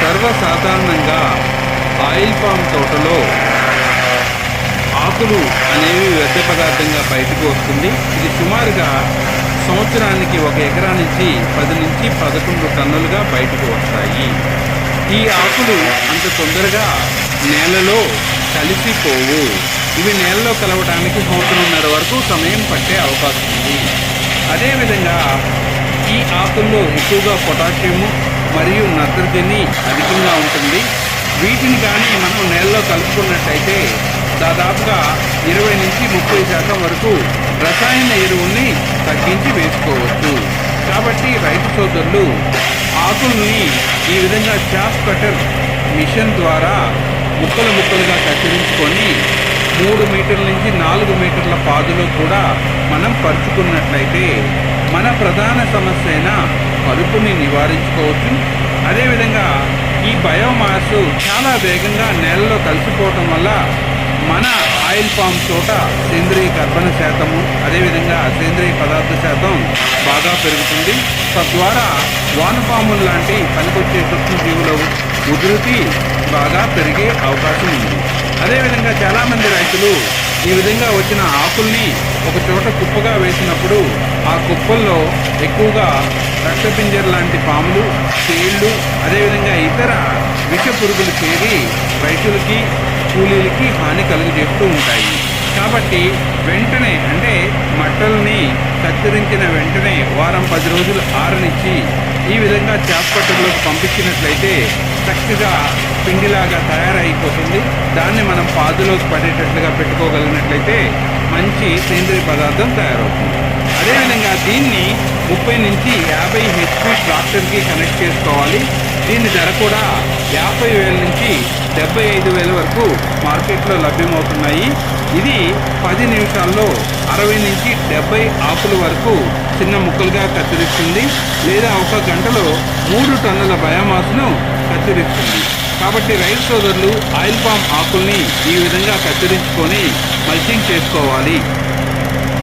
సర్వసాధారణంగా oil palm తోటలో ఆకులు అనేవి వ్యర్థ పదార్థంగా బయటకు వస్తుంది. ఇది సుమారుగా సంవత్సరానికి 1 ఎకరా నుంచి 10 నుంచి 11 టన్నులుగా బయటకు వస్తాయి. ఈ ఆకులు అంత తొందరగా నేలలో కలిసిపోవు. ఇవి నేలలో కలవడానికి సంవత్సరంన్నర వరకు సమయం పట్టే అవకాశం ఉంది. అదేవిధంగా ఈ ఆకుల్లో ఎక్కువగా పొటాషియము మరియు నత్రజని అధికంగా ఉంటుంది. వీటిని కానీ మనం నేలలో కలుపుకున్నట్టయితే దాదాపుగా 20 నుంచి 30% వరకు రసాయన ఎరువుల్ని తగ్గించి వేసుకోవచ్చు. కాబట్టి రైతు సోదరులు ఆకుల్ని ఈ విధంగా చాప్ కటర్ మిషన్ ద్వారా ముక్కలుగా కత్తిరించుకొని 3 మీటర్ల నుంచి 4 మీటర్ల పాదులో కూడా మనం పరుచుకున్నట్లయితే మన ప్రధాన సమస్య అయిన కలుపుని నివారించుకోవచ్చు. అదేవిధంగా ఈ బయోమాస్ చాలా వేగంగా నేలలో కలిసిపోవటం వల్ల మన ఆయిల్ పామ్ తోట సేంద్రియ కర్బన శాతము అదేవిధంగా సేంద్రియ పదార్థ శాతం బాగా పెరుగుతుంది. తద్వారా వానపాములు లాంటి పనికొచ్చే సూక్ష్మజీవుల ఉధృతి బాగా పెరిగే అవకాశం ఉంది. అదేవిధంగా చాలామంది రైతులు ఈ విధంగా వచ్చిన ఆకుల్ని ఒక చోట కుప్పగా వేసినప్పుడు ఆ కుప్పల్లో ఎక్కువగా రక్తపింజర్ లాంటి పాములు, తేళ్లు అదేవిధంగా ఇతర విష పురుగులు చేరి రైతులకి కూలీలకి హాని కలుగజేస్తూ ఉంటాయి. కాబట్టి వెంటనే అంటే మట్టల్ని కత్తిరించిన వెంటనే వారం 10 రోజులు ఆరనిచ్చి ఈ విధంగా చాప్ కట్టర్లోకి పంపించినట్లయితే చక్కగా పిండిలాగా తయారైపోతుంది. దాన్ని మనం పాదులోకి పడేటట్లుగా పెట్టుకోగలిగినట్లయితే మంచి సేంద్రియ పదార్థం తయారవుతుంది. అదేవిధంగా దీన్ని 30 నుంచి 50 HP ట్రాక్టర్కి కనెక్ట్ చేసుకోవాలి. దీని ధర కూడా 50,000 నుంచి 75,000 వరకు మార్కెట్లో లభ్యమవుతున్నాయి. ఇది 10 నిమిషాల్లో 60 నుంచి 70 ఆకుల వరకు చిన్న ముక్కలుగా కత్తిరిస్తుంది, లేదా 1 గంటలో 3 టన్నుల బయోమాస్ను కత్తిరిస్తుంది. కాబట్టి రైతు సోదరులు ఆయిల్ పామ్ ఆకుల్ని ఈ విధంగా కత్తిరించుకొని మల్చింగ్ చేసుకోవాలి.